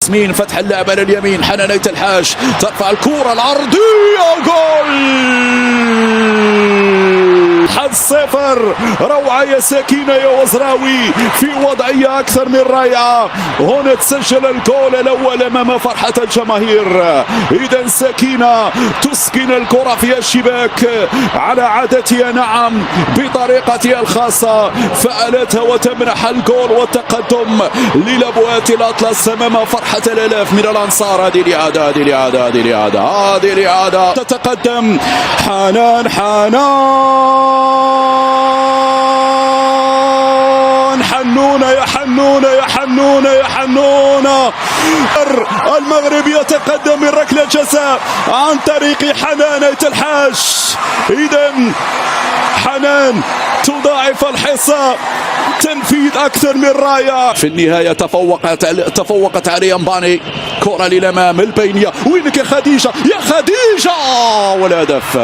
ياسمين فتح اللعبة لليمين، حنان الحاج ترفع الكرة العرضية، جول 1-0. روعة يا سكينة يا وزراوي في وضعية أكثر من رائعة. هنا تسجل الجول الأول أمام فرحة الجماهير. إذا سكينة تسكن الكرة في الشباك على عادتها، نعم بطريقتها الخاصة، فعلتها وتمنح الجول والتقدم للأبوات الأطلس أمام فرحة الآلاف من الأنصار. هذه الإعادة تتقدم حنان حنونة. المغرب يتقدم من ركلة جزاء عن طريق حنان الحاج. إذا حنان تضاعف الحصة، تنفيذ أكثر من رائع. في النهاية تفوقت علي أمباني. كرة للأمام البينية، وينك يا خديجة والهدف.